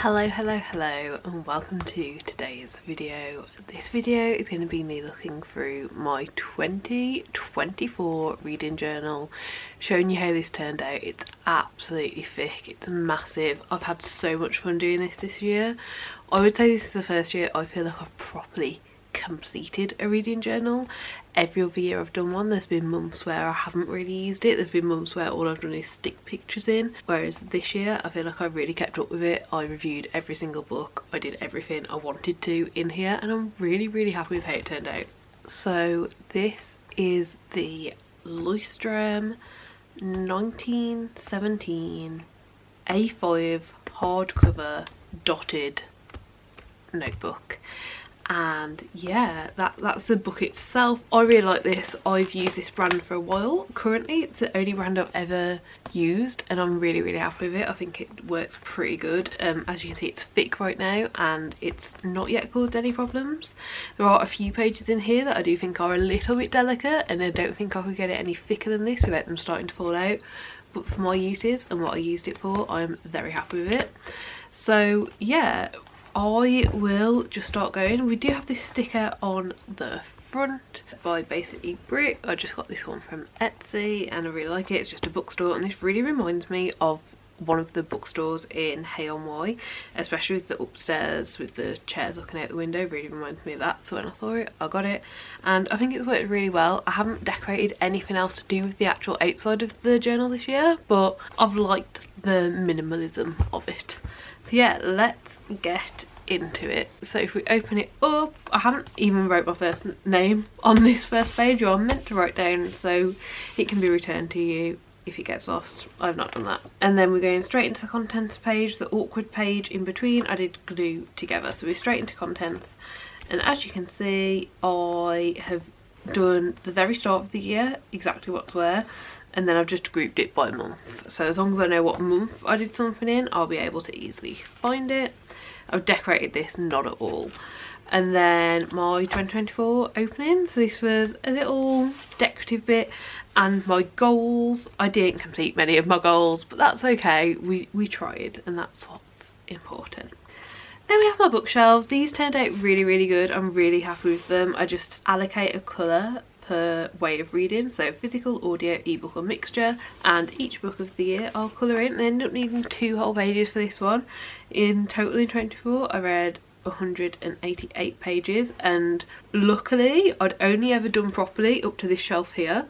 Hello and welcome to today's video. This video is going to be me looking through my 2024 reading journal, showing you how this turned out. It's absolutely thick, it's massive. I've had so much fun doing this year. I would say this is the first year I feel like I've properly completed a reading journal. Every other year I've done one. There's been months where I haven't really used it. There's been months where all I've done is stick pictures in, whereas this year I feel like I really kept up with it. I reviewed every single book, I did everything I wanted to in here, and I'm really happy with how it turned out. So this is the Leuchtturm 1917 A5 hardcover dotted notebook. And yeah, that's the book itself. I really like this. I've used this brand for a while. Currently it's the only brand I've ever used and I'm really happy with it. I think it works pretty good. As you can see, it's thick right now and it's not yet caused any problems. There are a few pages in here that I do think are a little bit delicate, and I don't think I could get it any thicker than this without them starting to fall out. But for my uses and what I used it for, I'm very happy with it. So yeah, I will just start going. We do have this sticker on the front by basically Brick. I just got this one from Etsy and I really like it. It's just a bookstore, and this really reminds me of one of the bookstores in Hay-on-Wye, especially with the upstairs with the chairs looking out the window. Really reminds me of that, so when I saw it I got it and I think it's worked really well. I haven't decorated anything else to do with the actual outside of the journal this year, but I've liked the minimalism of it. So yeah, let's get into it. So if we open it up, I haven't even wrote my first name on this first page, or I'm meant to write down so it can be returned to you if it gets lost. I've not done that. And then we're going straight into the contents page. The awkward page in between I did glue together, so we're straight into contents. And as you can see, I have done the very start of the year, exactly what's where, and then I've just grouped it by month. So as long as I know what month I did something in, I'll be able to easily find it. I've decorated this not at all. And then my 2024 opening, so this was a little decorative bit, and my goals. I didn't complete many of my goals, but that's okay. We tried, and that's what's important. Then we have my bookshelves. These turned out really good. I'm really happy with them. I just allocate a colour per way of reading, so physical, audio, ebook or mixture, and each book of the year I'll colour in. And I ended up needing 2 whole pages for this one. In total in 2024 I read 188 pages, and luckily I'd only ever done properly up to this shelf here,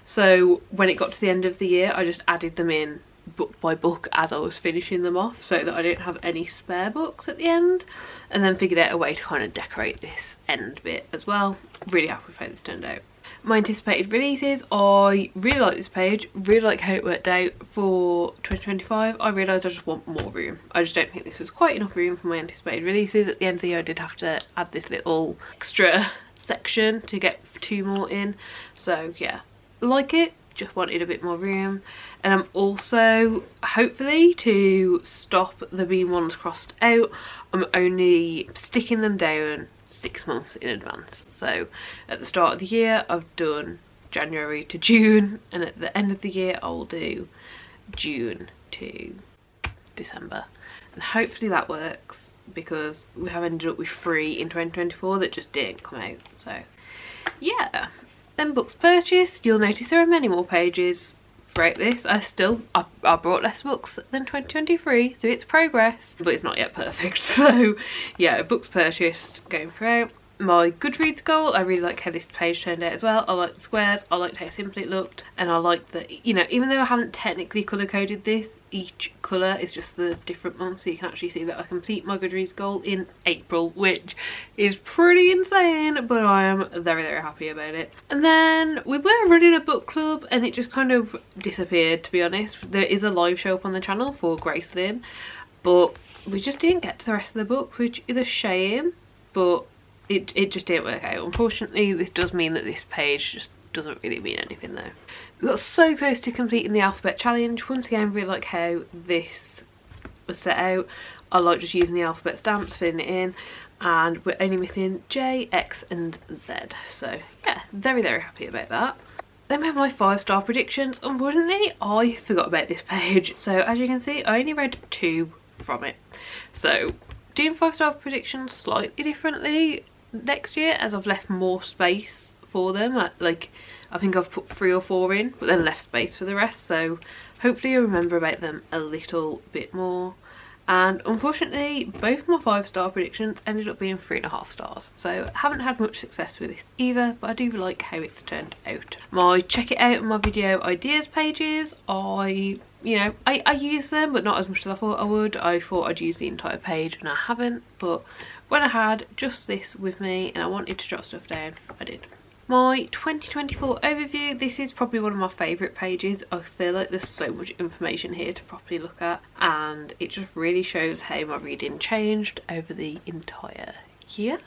so when it got to the end of the year I just added them in book by book as I was finishing them off, so that I didn't have any spare books at the end, and then figured out a way to kind of decorate this end bit as well. Really happy with how this turned out. My anticipated releases, I really like this page, really like how it worked out for 2025. I realised I just want more room. I just don't think this was quite enough room for my anticipated releases. At the end of the year I did have to add this little extra section to get 2 more in. So yeah, like it, just wanted a bit more room. And I'm also, hopefully to stop the being ones crossed out, I'm only sticking them down 6 months in advance. So at the start of the year I've done January to June, and at the end of the year I'll do June to December, and hopefully that works, because we have ended up with 3 in 2024 that just didn't come out. So yeah. Then books purchased, you'll notice there are many more pages throughout this. I brought less books than 2023, so it's progress, but it's not yet perfect. So yeah, books purchased going through. My Goodreads goal, I really like how this page turned out as well. I like the squares, I liked how simple it looked, and I like that, you know, even though I haven't technically colour coded this, each colour is just the different month, so you can actually see that I complete my Goodreads goal in April, which is pretty insane, but I am very happy about it. And then we were running a book club and it just kind of disappeared, to be honest. There is a live show up on the channel for Gracelyn, but we just didn't get to the rest of the books, which is a shame, but it just didn't work out. Unfortunately, this does mean that this page just doesn't really mean anything though. We got so close to completing the alphabet challenge. Once again, really like how this was set out. I like just using the alphabet stamps, filling it in, and we're only missing J, X and Z. So yeah, very happy about that. Then we have my 5-star predictions. Unfortunately, I forgot about this page. So as you can see, I only read 2 from it. So doing 5-star predictions slightly differently next year, as I've left more space for them. Like, I think I've put 3 or 4 in, but then left space for the rest, so hopefully you'll remember about them a little bit more. And unfortunately, both my 5-star predictions ended up being 3.5 stars. So I haven't had much success with this either, but I do like how it's turned out. My check it out in my video ideas pages, I use them, but not as much as I thought I would. I thought I'd use the entire page and I haven't, but when I had just this with me and I wanted to jot stuff down, I did. My 2024 overview, this is probably one of my favourite pages. I feel like there's so much information here to properly look at, and it just really shows how my reading changed over the entire year.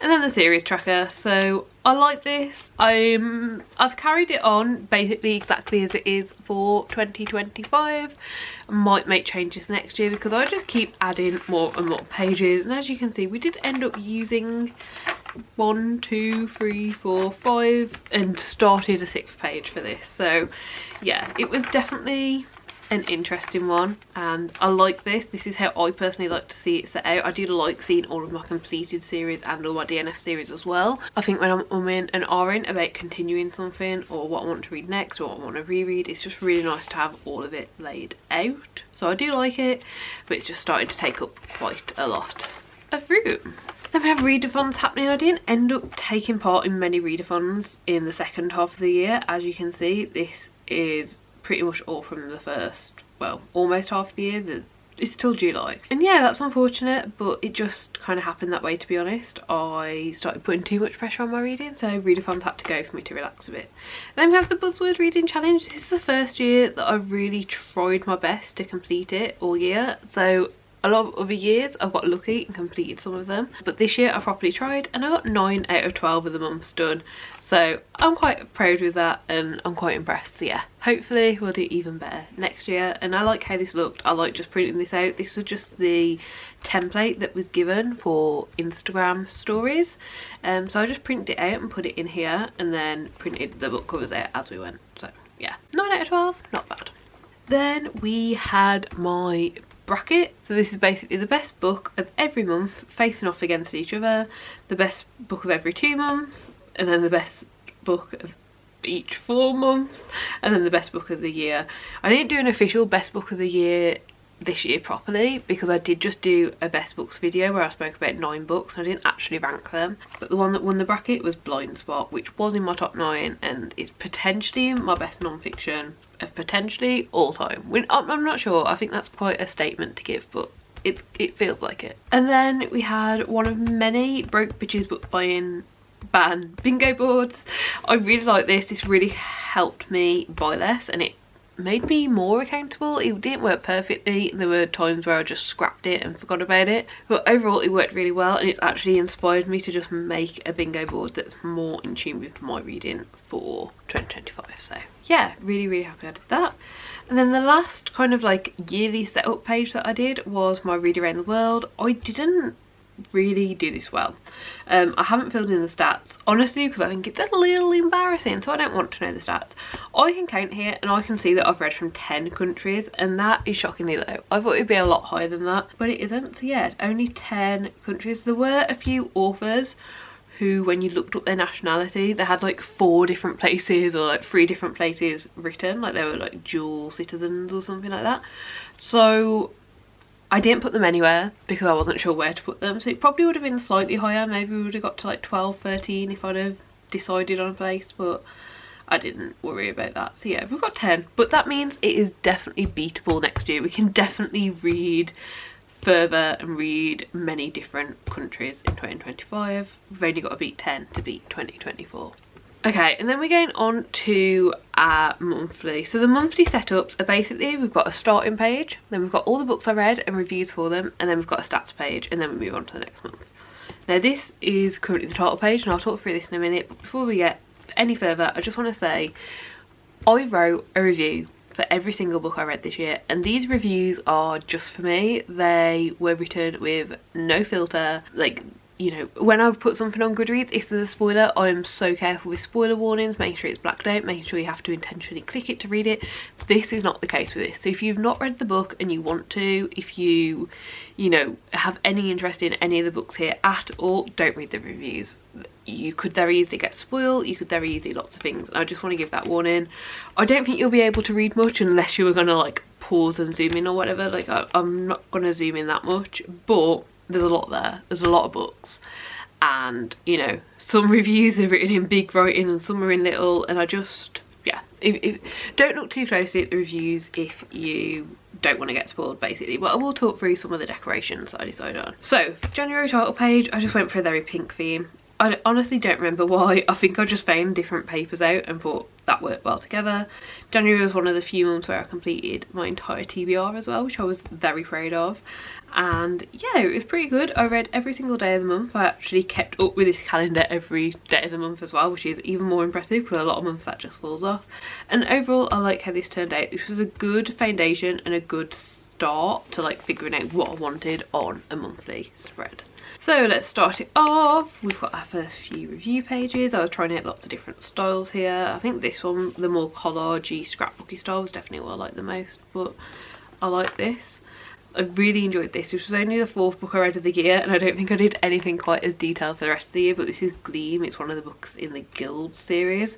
And then the series tracker, so I like this. I've carried it on basically exactly as it is for 2025. I might make changes next year because I just keep adding more and more pages, and as you can see we did end up using 1, 2, 3, 4, 5 and started a 6th page for this. So yeah, it was definitely an interesting one, and I like this. This is how I personally like to see it set out. I do like seeing all of my completed series and all my DNF series as well. I think when I'm umming and ahhing about continuing something or what I want to read next or what I want to reread, it's just really nice to have all of it laid out. So I do like it, but it's just starting to take up quite a lot of room. Then we have readathons happening. I didn't end up taking part in many readathons in the second half of the year. As you can see, this is pretty much all from the first, well, almost half of the year. It's still July. And yeah, that's unfortunate, but it just kind of happened that way, to be honest. I started putting too much pressure on my reading, so readathons had to go for me to relax a bit. And then we have the Buzzword Reading Challenge. This is the first year that I've really tried my best to complete it all year. So a lot of other years I've got lucky and completed some of them, but this year I properly tried and I got 9 out of 12 of the months done. So I'm quite proud with that and I'm quite impressed. So yeah, hopefully we'll do even better next year. And I like how this looked. I like just printing this out. This was just the template that was given for Instagram stories. So I just printed it out and put it in here and then printed the book covers out as we went. So yeah, 9 out of 12, not bad. Then we had my bracket. So this is basically the best book of every month facing off against each other, the best book of every 2 months, and then the best book of each 4 months, and then the best book of the year. I didn't do an official best book of the year this year properly because I did just do a best books video where I spoke about 9 books and I didn't actually rank them. But the one that won the bracket was Blind Spot, which was in my top 9 and is potentially my best non-fiction of potentially all time. I'm not sure. I think that's quite a statement to give, but it feels like it. And then we had one of many broke bitches book buying ban bingo boards. I really like this. This really helped me buy less and it made me more accountable. It didn't work perfectly. There were times where I just scrapped it and forgot about it, but overall it worked really well and it's actually inspired me to just make a bingo board that's more in tune with my reading for 2025. So yeah, really happy I did that. And then the last kind of like yearly setup page that I did was my read around the world. I didn't really do this well. I haven't filled in the stats honestly because I think it's a little embarrassing, so I don't want to know the stats. I can count here and I can see that I've read from 10 countries and that is shockingly low. I thought it'd be a lot higher than that, but it isn't. So yeah, only 10 countries. There were a few authors who, when you looked up their nationality, they had like 4 different places or like 3 different places written, like they were like dual citizens or something like that. So I didn't put them anywhere because I wasn't sure where to put them, so it probably would have been slightly higher. Maybe we would have got to like 12, 13 if I'd have decided on a place, but I didn't worry about that. So yeah, we've got 10, but that means it is definitely beatable next year. We can definitely read further and read many different countries in 2025. We've only got to beat 10 to beat 2024. Okay, and then we're going on to our monthly. So the monthly setups are basically, we've got a starting page, then we've got all the books I read and reviews for them, and then we've got a stats page, and then we move on to the next month. Now this is currently the title page, and I'll talk through this in a minute, but before we get any further, I just want to say I wrote a review for every single book I read this year, and these reviews are just for me. They were written with no filter, like you know, when I've put something on Goodreads, if there's a spoiler, I'm so careful with spoiler warnings, making sure it's blacked out, making sure you have to intentionally click it to read it. This is not the case with this. So if you've not read the book and you want to, if you know, have any interest in any of the books here at all, don't read the reviews. You could very easily get spoiled, you could very easily lots of things, and I just want to give that warning. I don't think you'll be able to read much unless you were going to like pause and zoom in or whatever. Like I'm not going to zoom in that much, but there's a lot there. There's a lot of books, and you know, some reviews are written in big writing and some are in little, and I just, yeah, don't look too closely at the reviews if you don't want to get spoiled, basically. But I will talk through some of the decorations that I decided on. So for January title page, I just went for a very pink theme. I honestly don't remember why. I think I just found different papers out and thought that worked well together. January was one of the few months where I completed my entire TBR as well, which I was very proud of. And yeah, it was pretty good. I read every single day of the month. I actually kept up with this calendar every day of the month as well, which is even more impressive because a lot of months that just falls off. And overall, I like how this turned out. This was a good foundation and a good start to like figuring out what I wanted on a monthly spread. So let's start it off. We've got our first few review pages. I was trying out lots of different styles here. I think this one, the more collagey, scrapbooky style, was definitely what I like the most, but I like this. I really enjoyed this. This was only the 4th book I read of the year, and I don't think I did anything quite as detailed for the rest of the year, but this is Gleam. It's one of the books in the Guild series,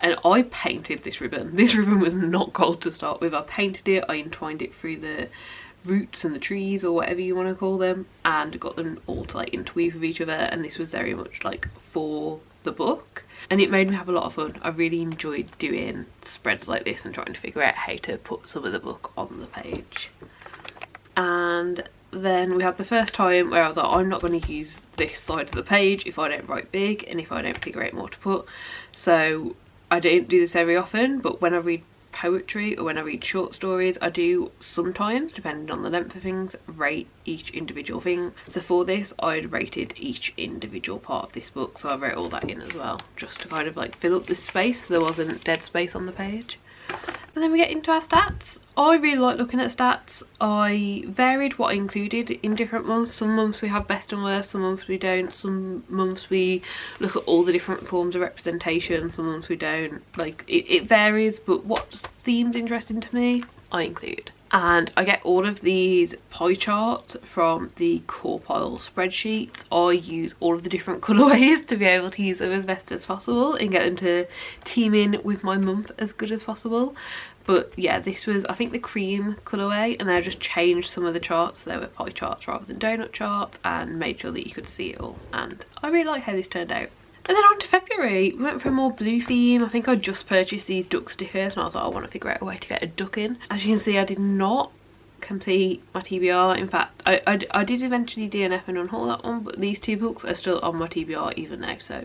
and I painted this ribbon. This ribbon was not gold to start with. I painted it, I entwined it through the roots and the trees or whatever you want to call them, and got them all to like interweave with each other, and this was very much like for the book, and it made me have a lot of fun. I really enjoyed doing spreads like this and trying to figure out how to put some of the book on the page. And then we had the first time where I was like, I'm not going to use this side of the page if I don't write big and if I don't figure out more to put. So I don't do this very often, but when I read poetry or when I read short stories, I do sometimes, depending on the length of things, rate each individual thing. So for this, I'd rated each individual part of this book, so I wrote all that in as well, just to kind of like fill up the space so there wasn't dead space on the page. And then we get into our stats. I really like looking at stats. I varied what I included in different months. Some months we have best and worst, some months we don't. Some months we look at all the different forms of representation, some months we don't. Like, it varies, but what seemed interesting to me, I include. And I get all of these pie charts from the core pile spreadsheets. I use all of the different colourways to be able to use them as best as possible and get them to team in with my month as good as possible. But yeah, this was, I think, the cream colourway, and I just changed some of the charts so they were pie charts rather than donut charts, and made sure that you could see it all, and I really like how this turned out. And then on to February, we went for a more blue theme. I think I just purchased these duck stickers and I was like, I want to figure out a way to get a duck in. As you can see, I did not complete my TBR. In fact, I did eventually DNF and unhaul that one, but these 2 books are still on my TBR even now, so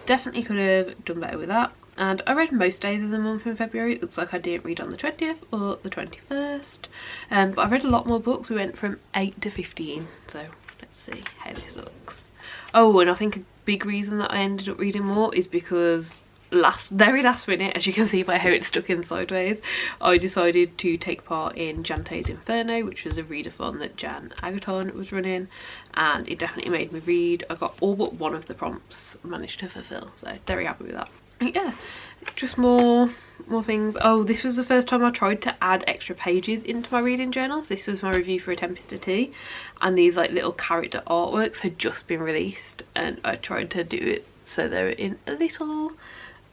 definitely could have done better with that. And I read most days of the month in February. It looks like I didn't read on the 20th or the 21st, but I read a lot more books. We went from 8 to 15, so let's see how this looks. Oh, and I think a big reason that I ended up reading more is because very last minute, as you can see by how it's stuck in sideways, I decided to take part in Jante's Inferno, which was a readathon that Jan Agaton was running, and it definitely made me read. I got all but one of the prompts I managed to fulfill, so very happy with that. Yeah, just more things. Oh, this was the first time I tried to add extra pages into my reading journals. This was my review for A Tempest of Tea, and these like little character artworks had just been released, and I tried to do it so they were in a little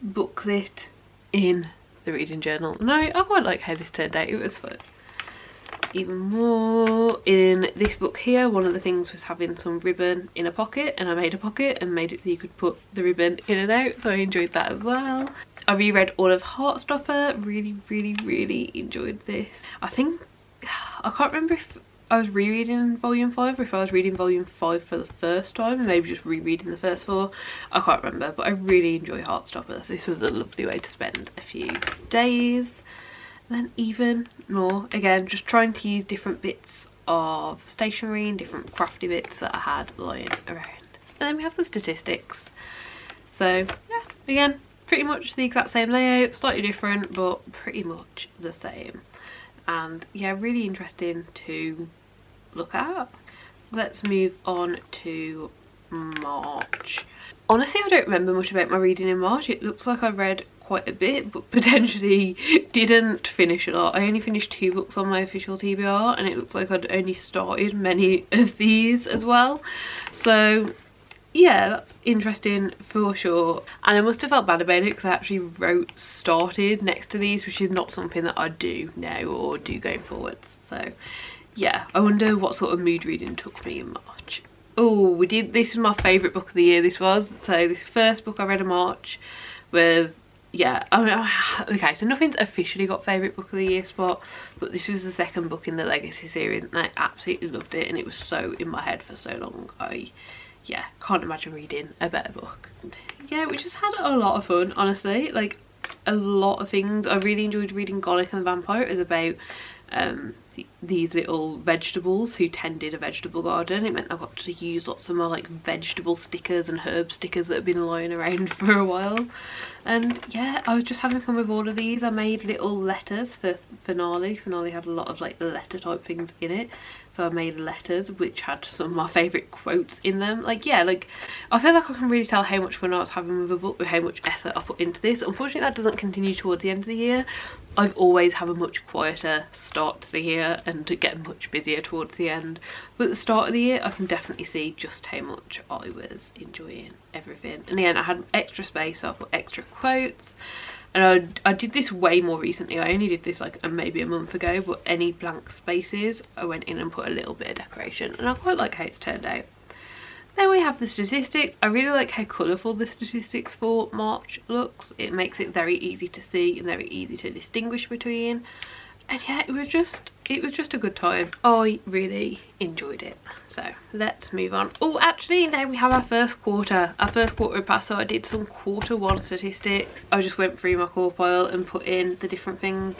booklet in the reading journal. No, I quite like how this turned out. It was fun. Even more in this book here, one of the things was having some ribbon in a pocket, and I made a pocket and made it so you could put the ribbon in and out, so I enjoyed that as well. I reread all of Heartstopper. Really enjoyed this. I can't remember if I was rereading volume 5 or if I was reading volume 5 for the first time and maybe just rereading the first 4. I can't remember, but I really enjoy Heartstoppers. This was a lovely way to spend a few days. And then even more, again, just trying to use different bits of stationery and different crafty bits that I had lying around. And then we have the statistics. So yeah, again, pretty much the exact same layout, slightly different, but pretty much the same. And yeah, really interesting to look at. So let's move on to March. Honestly, I don't remember much about my reading in March. It looks like I read quite a bit, but potentially didn't finish a lot. I only finished 2 books on my official TBR, and it looks like I'd only started many of these as well. So yeah, that's interesting for sure. And I must have felt bad about it because I actually wrote started next to these, which is not something that I do now or do going forwards. So yeah, I wonder what sort of mood reading took me in March. Oh, this was my favourite book of the year, this was. So this first book I read in March was, yeah, I mean, okay, so nothing's officially got favourite book of the year spot, but this was the second book in the Legacy series, and I absolutely loved it, and it was so in my head for so long. Yeah, can't imagine reading a better book. And yeah, we just had a lot of fun, honestly, like a lot of things. I really enjoyed reading Garlic and the Vampire. It was about these little vegetables who tended a vegetable garden. It meant I got to use lots of my like vegetable stickers and herb stickers that have been lying around for a while. And yeah, I was just having fun with all of these. I made little letters for Finale. Finale had a lot of like letter type things in it, so I made letters which had some of my favourite quotes in them. Like yeah, like I feel like I can really tell how much fun I was having with a book, with how much effort I put into this. Unfortunately that doesn't continue towards the end of the year. I've always have a much quieter start to the year and get much busier towards the end, but at the start of the year I can definitely see just how much I was enjoying everything. In the end I had extra space, so I put extra quotes, and I did this way more recently. I only did this like maybe a month ago, but any blank spaces I went in and put a little bit of decoration, and I quite like how it's turned out. Then we have the statistics. I really like how colourful the statistics for March looks. It makes it very easy to see and very easy to distinguish between. And yeah, it was just a good time. I really enjoyed it. So let's move on. Oh, actually now we have our first quarter passed, so I did some Q1 statistics. I just went through my core pile and put in the different things,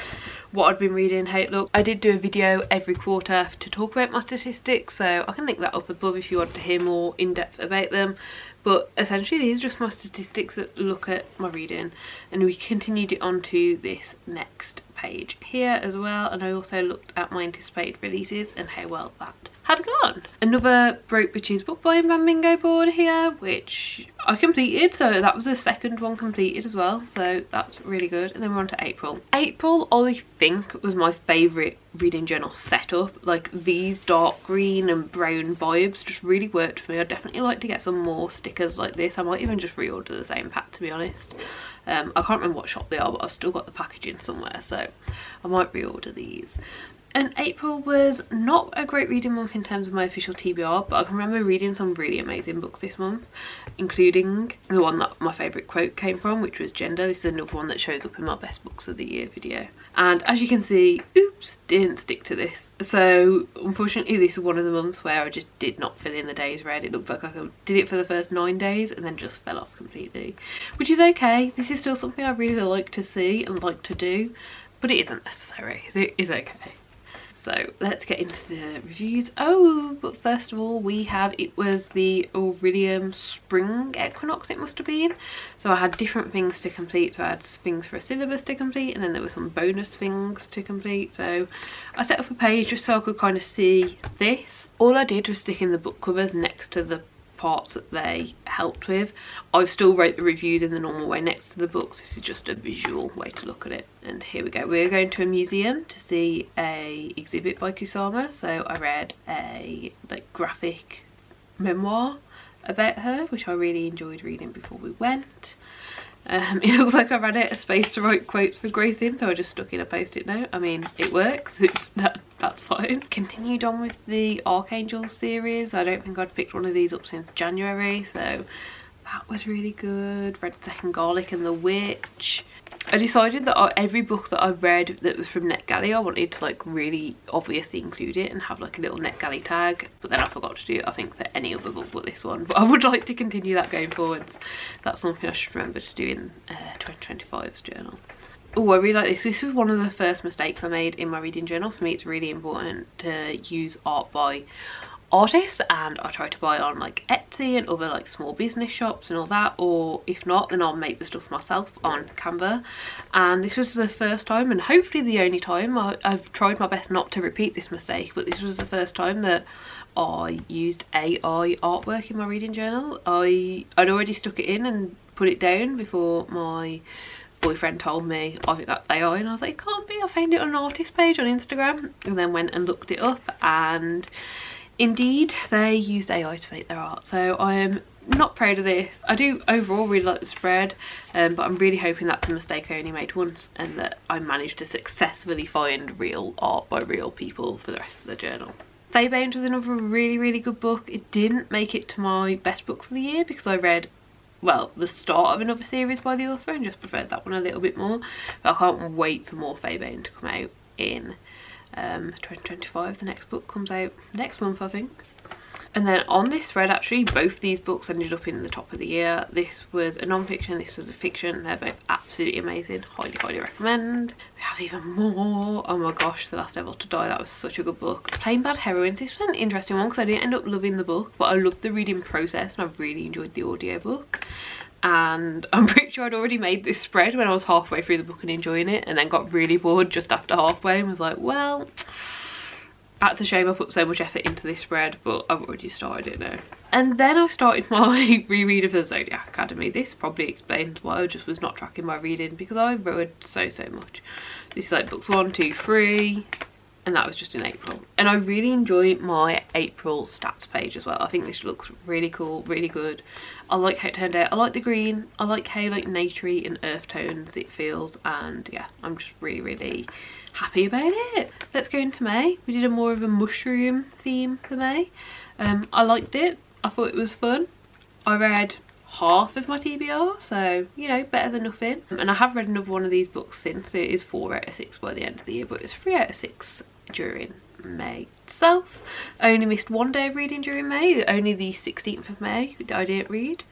what I'd been reading, how it looked. I did do a video every quarter to talk about my statistics, so I can link that up above if you want to hear more in depth about them. But essentially these are just my statistics that look at my reading, and we continued it onto this next page here as well. And I also looked at my anticipated releases and how well that had gone. Another Broke Bitches book buying ban bingo board here, which I completed, so that was the second one completed as well, so that's really good. And then we're on to April. April I think was my favourite reading journal setup. Like these dark green and brown vibes just really worked for me. I'd definitely like to get some more stickers like this. I might even just reorder the same pack, to be honest. I can't remember what shop they are, but I've still got the packaging somewhere, so I might reorder these. And April was not a great reading month in terms of my official TBR, but I can remember reading some really amazing books this month, including the one that my favourite quote came from, which was Gender. This is another one that shows up in my best books of the year video. And as you can see, oops, didn't stick to this. So unfortunately this is one of the months where I just did not fill in the days read. It looks like I did it for the first 9 days and then just fell off completely, which is okay. This is still something I really like to see and like to do, but it isn't necessary. It is okay. So let's get into the reviews. Oh, but first of all it was the Iridium spring equinox, it must have been. So I had different things to complete. So I had things for a syllabus to complete, and then there were some bonus things to complete. So I set up a page just so I could kind of see this. All I did was stick in the book covers next to the parts that they helped with. I've still wrote the reviews in the normal way next to the books. This is just a visual way to look at it. And here we go. We're going to a museum to see a exhibit by Kusama. So I read a like graphic memoir about her, which I really enjoyed reading before we went. It looks like I ran out of space to write quotes for Grace in, so I just stuck in a post-it note. I mean, it works. That's fine. Continued on with the Archangel series. I don't think I'd picked one of these up since January, so that was really good. Read Second Garlic and the Witch. I decided that every book that I read that was from NetGalley, I wanted to like really obviously include it and have like a little NetGalley tag, but then I forgot to do it, I think, for any other book but this one. But I would like to continue that going forwards. That's something I should remember to do in 2025's journal. Oh, I really like this. This was one of the first mistakes I made in my reading journal. For me, it's really important to use art by artists, and I try to buy on like Etsy and other like small business shops and all that, or if not then I'll make the stuff myself on Canva. And this was the first time, and hopefully the only time, I've tried my best not to repeat this mistake, but this was the first time that I used AI artwork in my reading journal. I'd already stuck it in and put it down before my boyfriend told me, I think that's AI, and I was like, it can't be. I found it on an artist page on Instagram and then went and looked it up, and indeed they used AI to make their art. So I am not proud of this. I do overall really like the spread, but I'm really hoping that's a mistake I only made once and that I managed to successfully find real art by real people for the rest of the journal. Feybound was another really good book. It didn't make it to my best books of the year because I read, well, the start of another series by the author and just preferred that one a little bit more. But I can't wait for more Feybound to come out in 2025. The next book comes out next month, I think. And then on this spread, actually, both these books ended up in the top of the year. This was a non-fiction, this was a fiction. They're both absolutely amazing. Highly recommend. We have even more. Oh my gosh, The Last Devil to Die. That was such a good book. Plain Bad Heroines. This was an interesting one because I didn't end up loving the book, but I loved the reading process and I've really enjoyed the audiobook. And I'm pretty sure I'd already made this spread when I was halfway through the book and enjoying it, and then got really bored just after halfway and was like, well, that's a shame I put so much effort into this spread, but I've already started it now. And then I started my reread of the Zodiac Academy. This probably explains why I just was not tracking my reading, because I read so much. This is like books 1, 2, 3, and that was just in April. And I really enjoy my April stats page as well. I think this looks really cool, really good. I like how it turned out. I like the green. I like how like naturey and earth tones it feels, and yeah, I'm just really happy about it. Let's go into May. We did a more of a mushroom theme for May. I liked it. I thought it was fun. I read half of my TBR, so you know, better than nothing. And I have read another one of these books since, so it is 4 out of 6 by the end of the year, but it was 3 out of 6 during May itself. I only missed one day of reading during May, only the 16th of May I didn't read.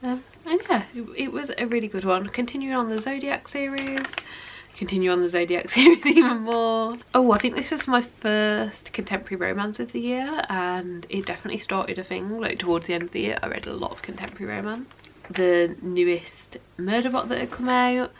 And yeah, it was a really good one. Continuing on the Zodiac series. Continue on the Zodiac series even more. Oh, I think this was my first contemporary romance of the year, and it definitely started a thing. Like towards the end of the year I read a lot of contemporary romance. The newest Murderbot that had come out.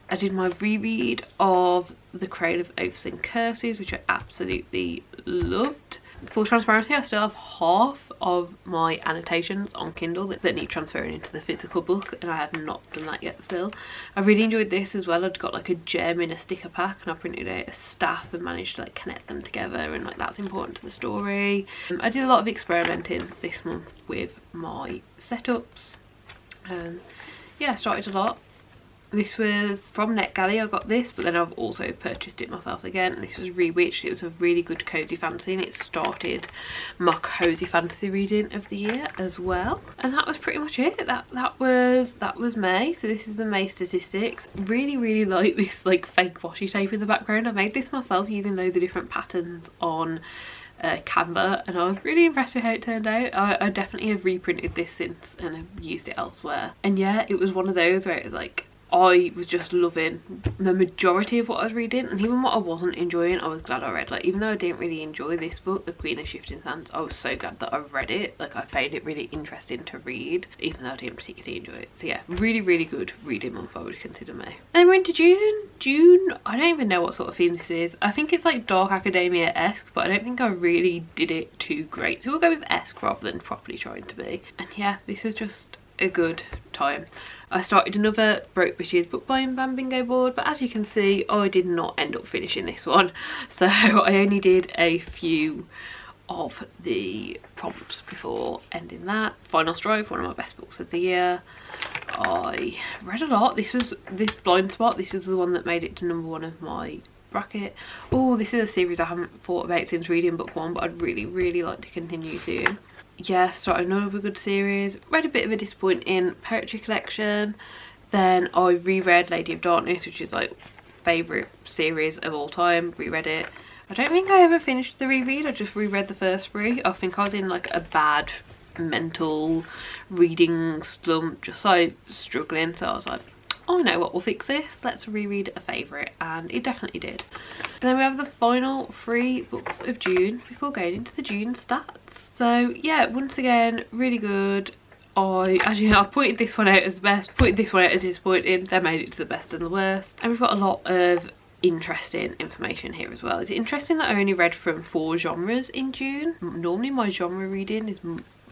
I did my reread of The Crown of Oaths and Curses, which I absolutely loved. Full transparency, I still have half of my annotations on Kindle that need transferring into the physical book, and I have not done that yet still. I really enjoyed this as well. I'd got like a gem in a sticker pack and I printed out a staff and managed to like connect them together, and like that's important to the story. I did a lot of experimenting this month with my setups. Yeah, I started a lot. This was from NetGalley, I got this, but then I've also purchased it myself again. This was Rewitched. It was a really good cozy fantasy, and it started my cozy fantasy reading of the year as well. And that was pretty much it. That was May. So this is the May statistics. Really like this like fake washi tape in the background. I made this myself using loads of different patterns on Canva, and I was really impressed with how it turned out. I definitely have reprinted this since and have used it elsewhere. And yeah, it was one of those where it was like, I was just loving the majority of what I was reading, and even what I wasn't enjoying I was glad I read. Like even though I didn't really enjoy this book, The Queen of Shifting Sands, I was so glad that I read it. Like I found it really interesting to read even though I didn't particularly enjoy it. So yeah, really good reading month I would consider May. And then we're into June. I don't even know what sort of theme this is. I think it's like dark academia-esque, but I don't think I really did it too great, so we'll go with esque rather than properly trying to be. And yeah, this is just a good time. I started another Broke Bitches book buying ban bingo board, but as you can see I did not end up finishing this one, so I only did a few of the prompts before ending that. Final Strive, one of my best books of the year. I read a lot. This Blind Spot, this is the one that made it to #1 of my bracket. Oh, this is a series I haven't thought about since reading book 1, but I'd really like to continue soon. Yeah, started another good series. Read a bit of a disappointing poetry collection. Then I reread Lady of Darkness, which is like favourite series of all time. Reread it. I don't think I ever finished the reread. I just reread the first 3. I think I was in like a bad mental reading slump, just like struggling, so I was like, oh, I know what will fix this. Let's reread a favourite, and it definitely did. And then we have the final 3 books of June before going into the June stats. So yeah, once again, really good. I pointed this one out as the best, pointed this one out as disappointing, then made it to the best and the worst. And we've got a lot of interesting information here as well. It's interesting that I only read from 4 genres in June. Normally my genre reading is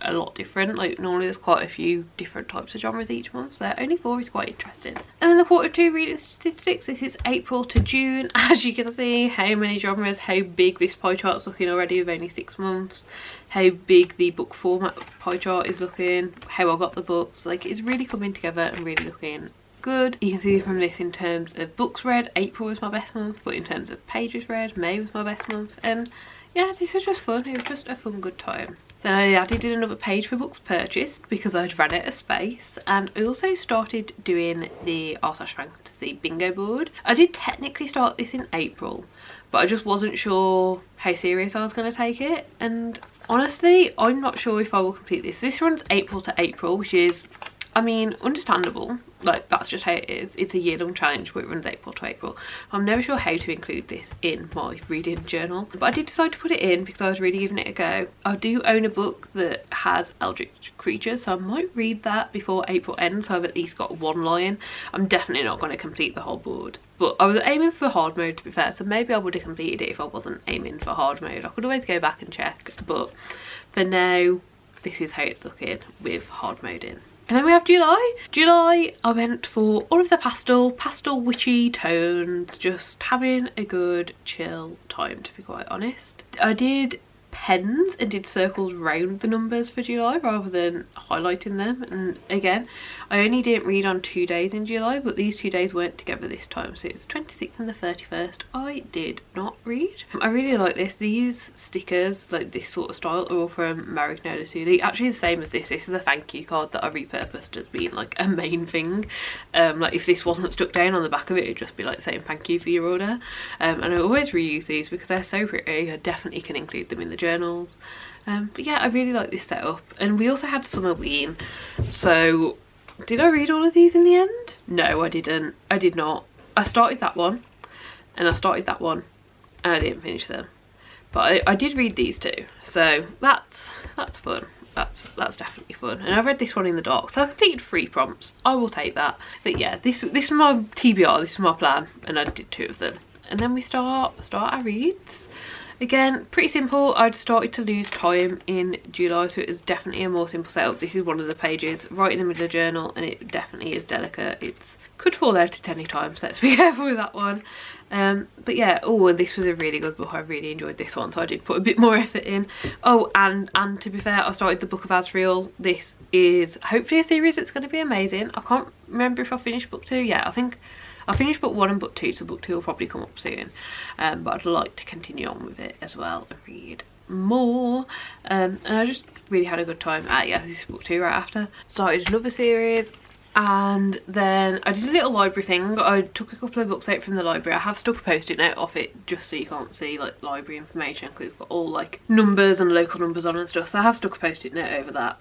a lot different. Like normally there's quite a few different types of genres each month, so only 4 is quite interesting. And then the Q2 reading statistics, this is April to June. As you can see, how many genres, how big this pie chart's looking already with only 6 months, how big the book format pie chart is looking, how I got the books. Like it's really coming together and really looking good. You can see from this in terms of books read, April was my best month, but in terms of pages read, May was my best month. And yeah, this was just fun. It was just a fun, good time. Then I added in another page for books purchased because I'd ran out of space, and I also started doing the r/fantasy bingo board. I did technically start this in April, but I just wasn't sure how serious I was going to take it, and honestly I'm not sure if I will complete this. This runs April to April, which is, I mean, understandable. Like that's just how it is. It's a year-long challenge, but it runs April to April. I'm never sure how to include this in my reading journal, but I did decide to put it in because I was really giving it a go. I do own a book that has eldritch creatures, so I might read that before April ends, so I've at least got 1 line. I'm definitely not going to complete the whole board, but I was aiming for hard mode, to be fair, so maybe I would have completed it if I wasn't aiming for hard mode. I could always go back and check, but for now this is how it's looking with hard mode in. And then we have July. July, I went for all of the pastel witchy tones, just having a good chill time, to be quite honest. I did pens and did circles around the numbers for July rather than highlighting them, and again I only didn't read on 2 days in July, but these 2 days weren't together this time, so it's 26th and the 31st. I did not read. I really like this. These stickers, like this sort of style, are all from Marignola Suli. Actually the same as this. This is a thank you card that I repurposed as being like a main thing. Like if this wasn't stuck down on the back of it, it'd just be like saying thank you for your order. And I always reuse these because they're so pretty. I definitely can include them in the journals. But yeah, I really like this setup. And we also had Summer Ween, so did I read all of these in the end? No, I didn't. I did not. I started that one and I started that one and I didn't finish them, but I did read these 2, so that's fun. That's definitely fun. And I read this one in the dark, so I completed 3 prompts. I will take that. But yeah, this was my TBR, this was my plan, and I did 2 of them. And then we start our reads. Again, pretty simple. I'd started to lose time in July, so it was definitely a more simple setup. This is one of the pages right in the middle of the journal, and it definitely is delicate. It could fall out at any time, so let's be careful with that one. But yeah, oh, this was a really good book. I really enjoyed this one, so I did put a bit more effort in. Oh, and to be fair, I started the Book of Asriel. This is hopefully a series that's going to be amazing. I can't remember if I finished book 2 yet. I think I finished book 1 and book 2, so book 2 will probably come up soon. But I'd like to continue on with it as well and read more. And I just really had a good time. Yeah, this is book 2 right after. Started another series, and then I did a little library thing. I took a couple of books out from the library. I have stuck a post-it note off it just so you can't see like library information, because it's got all like numbers and local numbers on and stuff, so I have stuck a post-it note over that.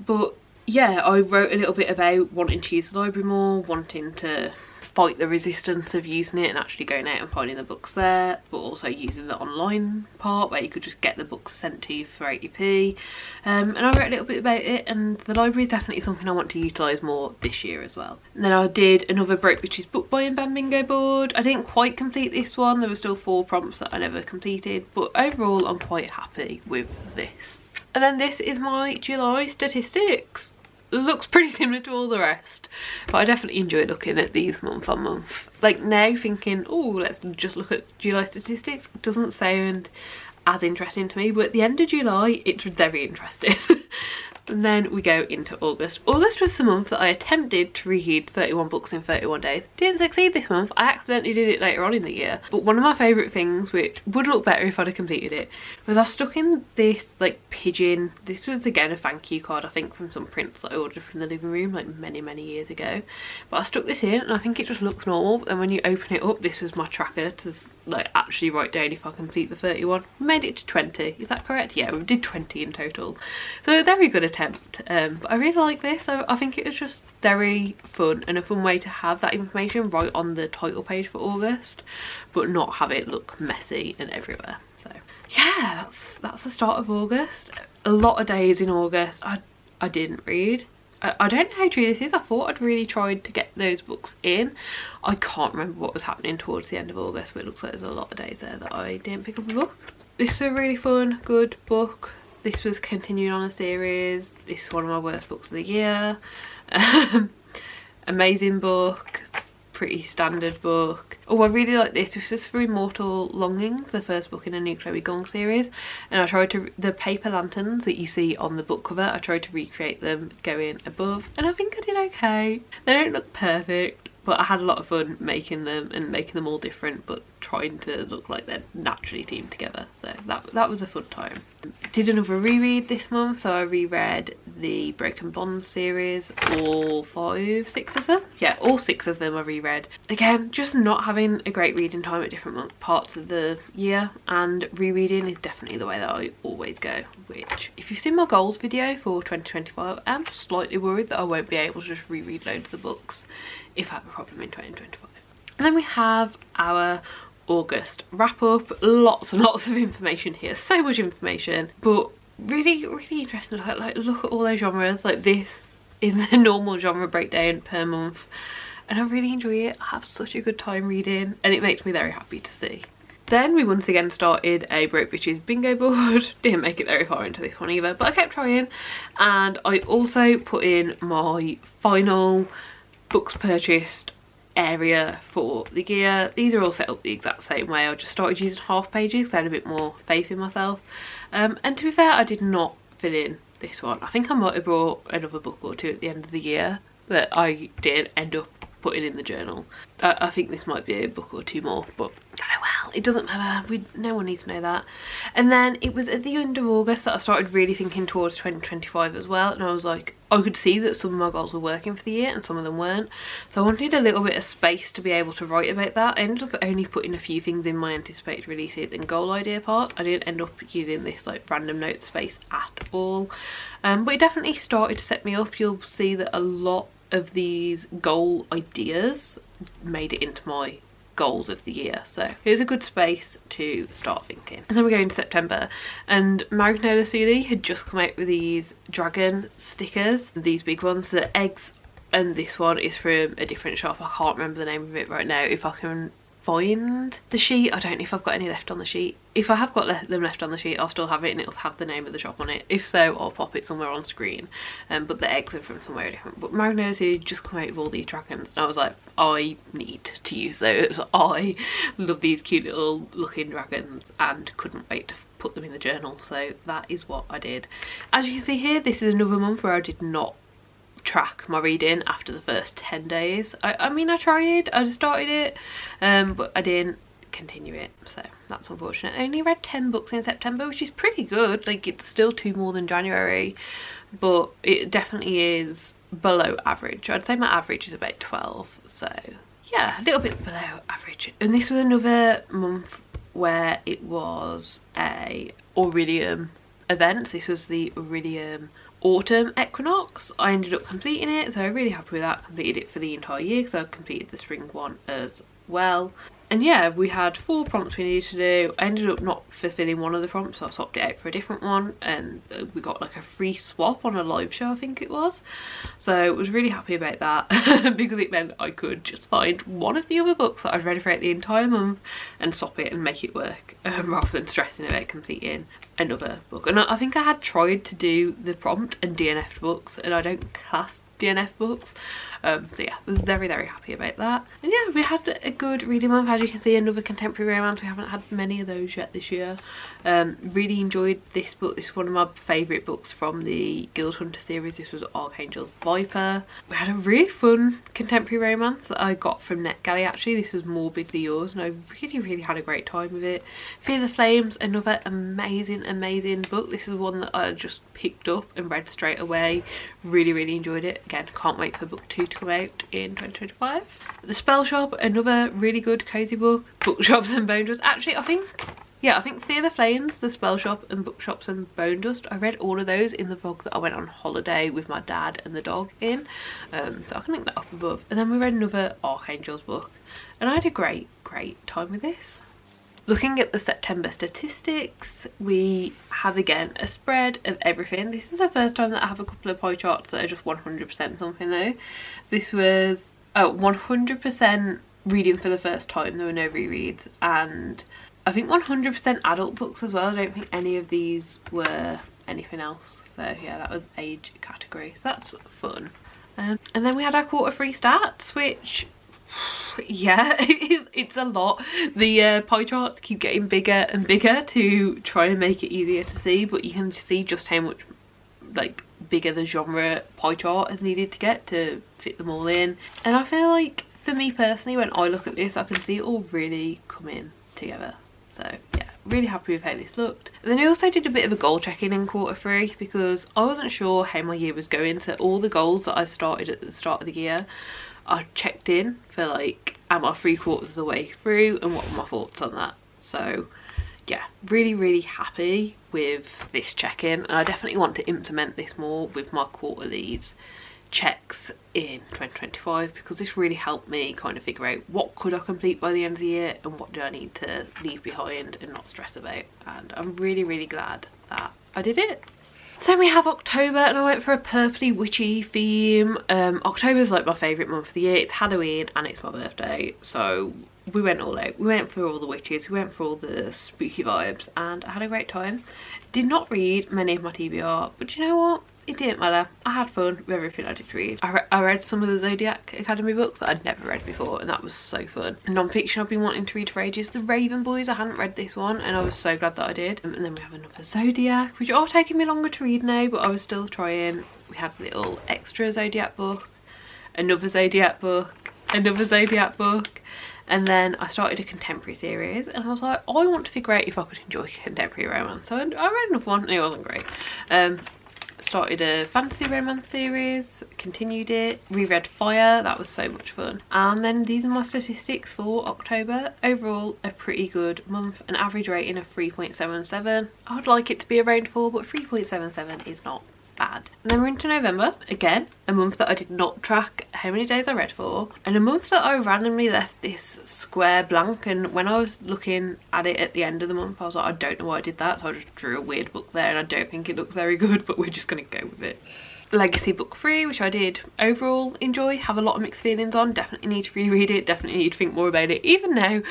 But yeah, I wrote a little bit about wanting to use the library more, wanting to fight the resistance of using it and actually going out and finding the books there, but also using the online part where you could just get the books sent to you for 80p. And I wrote a little bit about it, and the library is definitely something I want to utilise more this year as well. And then I did another Broke Bitches book buying ban bingo board. I didn't quite complete this one. There were still 4 prompts that I never completed, but overall I'm quite happy with this. And then this is my July statistics. Looks pretty similar to all the rest, but I definitely enjoy looking at these month on month. Like now thinking, oh, let's just look at July statistics, doesn't sound as interesting to me, but at the end of July it's very interesting. And then we go into August. August was the month that I attempted to read 31 books in 31 days. Didn't succeed this month. I accidentally did it later on in the year. But one of my favourite things, which would look better if I'd have completed it, was I stuck in this like pigeon. This was again a thank you card, I think, from some prints that I ordered from the living room like many years ago. But I stuck this in and I think it just looks normal. And when you open it up, this was my tracker to like actually write down if I complete the 31. We made it to 20, is that correct? Yeah, we did 20 in total, so a very good attempt. But I really like this. I think it was just very fun and a fun way to have that information right on the title page for August, but not have it look messy and everywhere. So yeah, that's the start of August. A lot of days in August I didn't read. I don't know how true this is. I thought I'd really tried to get those books in. I can't remember what was happening towards the end of August, but it looks like there's a lot of days there that I didn't pick up a book. This is a really fun, good book. This was continuing on a series. This is one of my worst books of the year. Amazing book, pretty standard book. Oh, I really like this. This is for Immortal Longings, the first book in a new Chloe Gong series, and I tried to, the paper lanterns that you see on the book cover, I tried to recreate them going above, and I think I did okay. They don't look perfect, but I had a lot of fun making them and making them all different, but trying to look like they're naturally teamed together. So that was a fun time. Did another reread this month, so I reread the Broken Bonds series, all 6 of them. Yeah, all 6 of them I reread. Again, just not having a great reading time at different parts of the year, and rereading is definitely the way that I always go, which if you've seen my goals video for 2025, I'm slightly worried that I won't be able to just reread loads of the books if I have a problem in 2025. And then we have our August wrap up. Lots and lots of information here, so much information, but really interesting. Like look at all those genres. Like this is the normal genre breakdown per month, and I really enjoy it. I have such a good time reading, and it makes me very happy to see. Then we once again started a Broke Bitches bingo board. Didn't make it very far into this one either, but I kept trying, and I also put in my final books purchased area for the gear. These are all set up the exact same way. I just started using half pages because I had a bit more faith in myself, and to be fair, I did not fill in this one. I think I might have brought another book or two at the end of the year that I did end up putting in the journal. I think this might be a book or two more, but oh well, it doesn't matter. No one needs to know that. And then it was at the end of August that I started really thinking towards 2025 as well, and I was like, I could see that some of my goals were working for the year and some of them weren't, so I wanted a little bit of space to be able to write about that. I ended up only putting a few things in my anticipated releases and goal idea parts. I didn't end up using this like random note space at all, but it definitely started to set me up. You'll see that a lot of these goal ideas made it into my goals of the year, so here's a good space to start thinking. And then we go into September, and Magnolia Suli had just come out with these dragon stickers, these big ones, the eggs, and this one is from a different shop. I can't remember the name of it right now. If I can find the sheet, I don't know if I've got any left on the sheet. If I have got them left on the sheet, I'll still have it, and it'll have the name of the shop on it. If so, I'll pop it somewhere on screen, but the eggs are from somewhere different. But Magnolia just come out with all these dragons, and I was like, I need to use those. I love these cute little looking dragons and couldn't wait to put them in the journal, so that is what I did. As you can see here, this is another month where I did not track my reading after the first 10 days. I mean, I tried, I started it, but I didn't continue it, so that's unfortunate. I only read 10 books in September, which is pretty good. Like, it's still 2 more than January, but it definitely is below average. I'd say my average is about 12, so yeah, a little bit below average. And this was another month where it was a Aurelium event. This was the Aurelium autumn equinox. I ended up completing it, so I'm really happy with that. Completed it for the entire year because I completed the spring one as well. And yeah, we had 4 prompts we needed to do. I ended up not fulfilling one of the prompts, so I swapped it out for a different one, and we got like a free swap on a live show, I think it was. So I was really happy about that because it meant I could just find one of the other books that I'd read throughout the entire month and swap it and make it work, rather than stressing about completing another book. And I think I had tried to do the prompt and DNF'd books, and I don't class DNF books, so yeah, I was very happy about that. And yeah, we had a good reading month. As you can see, another contemporary romance. We haven't had many of those yet this year. Really enjoyed this book. This is one of my favourite books from the Guild Hunter series. This was Archangel's Viper. We had a really fun contemporary romance that I got from NetGalley actually. This was Morbidly Yours, and I really had a great time with it. Fear the Flames, another amazing book. This is one that I just picked up and read straight away. Really enjoyed it. Again, can't wait for book 2 to come out in 2025. The Spell Shop, another really good cozy book. Bookshops and Bone Dust. Actually, I think Fear the Flames, The Spell Shop, and Bookshops and Bone Dust, I read all of those in the vlog that I went on holiday with my dad and the dog in, so I can link that up above. And then we read another Archangel's book, and I had a great time with this. looking at the September statistics, we have again a spread of everything. This is the first time that I have a couple of pie charts that are just 100% something though. This was 100% reading for the first time, there were no rereads, and I think 100% adult books as well. I don't think any of these were anything else. So yeah, that was age category, so that's fun. And then we had our quarter three stats, which yeah, it's a lot. The pie charts keep getting bigger and bigger to try and make it easier to see, but you can see just how much like bigger the genre pie chart has needed to get to fit them all in. And I feel like for me personally, when I look at this, I can see it all really come in together. So yeah, really happy with how this looked. And then I also did a bit of a goal checking in quarter three because I wasn't sure how my year was going. So all the goals that I started at the start of the year, I checked in for like, am I 3/4 of the way through and what were my thoughts on that. So yeah, really happy with this check-in, and I definitely want to implement this more with my quarterlies checks in 2025 because this really helped me kind of figure out what could I complete by the end of the year and what do I need to leave behind and not stress about, and I'm really glad that I did it. Then we have October, and I went for a purpley witchy theme. October is like my favourite month of the year. It's Halloween and it's my birthday, so we went all out. We went for all the witches, we went for all the spooky vibes, and I had a great time. Did not read many of my TBR, but you know what? It didn't matter. I had fun with everything I did read. I read some of the Zodiac Academy books that I'd never read before, and that was so fun. Non-fiction I've been wanting to read for ages. The Raven Boys, I hadn't read this one, and I was so glad that I did. And then we have another Zodiac, which are taking me longer to read now, but I was still trying. We had a little extra Zodiac book, another Zodiac book, another Zodiac book. And then I started a contemporary series, and I was like, I want to figure out if I could enjoy contemporary romance. So I read another one, and it wasn't great. Started a fantasy romance series, continued it, reread Fire, that was so much fun. And then these are my statistics for October. Overall, a pretty good month, an average rating of 3.77. I would like it to be around 4, but 3.77 is not bad. And then we're into November, again, a month that I did not track how many days I read for, and a month that I randomly left this square blank, and when I was looking at it at the end of the month I was like, I don't know why I did that, so I just drew a weird book there, and I don't think it looks very good, but we're just gonna go with it. Legacy book 3, which I did overall enjoy, have a lot of mixed feelings on, definitely need to reread it, definitely need to think more about it even now,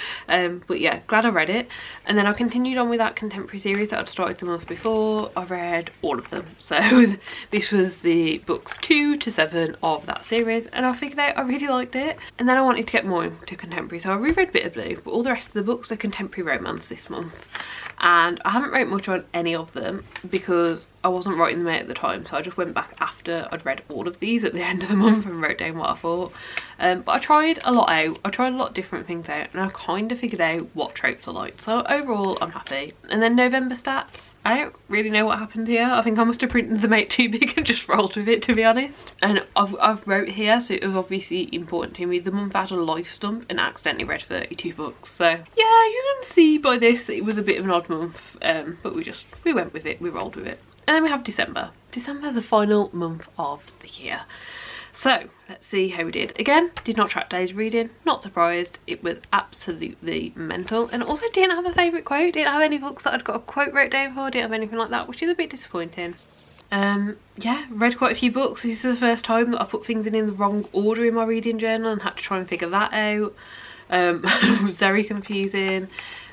but yeah, glad I read it. And then I continued on with that contemporary series that I'd started the month before. I read all of them, so this was the books 2 to 7 of that series, and I figured out I really liked it. And then I wanted to get more into contemporary, so I reread Bitter Blue, but all the rest of the books are contemporary romance this month, and I haven't wrote much on any of them because I wasn't writing them out at the time, so I just went back after I'd read all of these at the end of the month and wrote down what I thought. But I tried a lot out, I tried a lot of different things out, and I kind of figured out what tropes I liked, so overall I'm happy. And then November stats, I don't really know what happened here. I think I must have printed them out too big and just rolled with it, to be honest. And I've wrote here, so it was obviously important to me, the month I had a life stump and accidentally read 32 books, so yeah, you can see by this it was a bit of an odd month, but we went with it, we rolled with it. And then we have December, the final month of the year. So let's see how we did. Again, did not track days reading, not surprised, it was absolutely mental. And also didn't have a favourite quote, didn't have any books that I'd got a quote wrote down for, didn't have anything like that, which is a bit disappointing. Yeah, read quite a few books. This is the first time that I put things in the wrong order in my reading journal and had to try and figure that out. It was very confusing.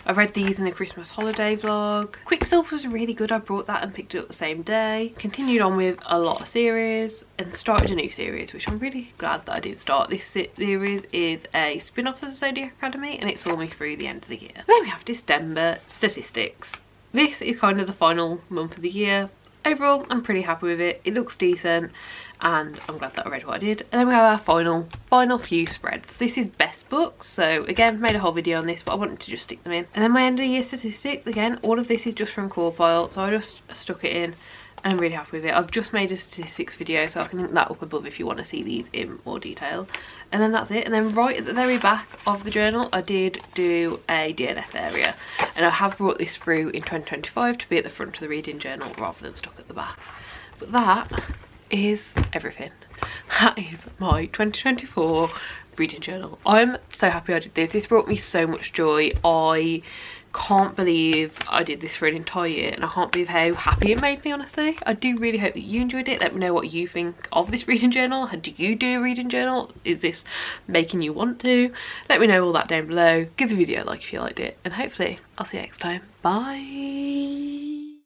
I read these in the Christmas holiday vlog. Quicksilver was really good, I brought that and picked it up the same day. Continued on with a lot of series and started a new series, which I'm really glad that I did start. This series is a spin-off of the Zodiac Academy, and it saw me through the end of the year. Then we have December statistics. This is kind of the final month of the year. Overall, I'm pretty happy with it. It looks decent, and I'm glad that I read what I did. And then we have our final few spreads. This is best books, so again, made a whole video on this, but I wanted to just stick them in. And then my end of year statistics, again, all of this is just from Corepile, so I just stuck it in, and I'm really happy with it. I've just made a statistics video, so I can link that up above if you want to see these in more detail. And then that's it. And then right at the very back of the journal, I did do a DNF area, and I have brought this through in 2025 to be at the front of the reading journal rather than stuck at the back. But that is everything. That is my 2024 reading journal. I'm so happy I did this. This brought me so much joy. I can't believe I did this for an entire year, and I can't believe how happy it made me, honestly. I do really hope that you enjoyed it. Let me know what you think of this reading journal. Do you do a reading journal? Is this making you want to? Let me know all that down below. Give the video a like if you liked it, and hopefully I'll see you next time. Bye.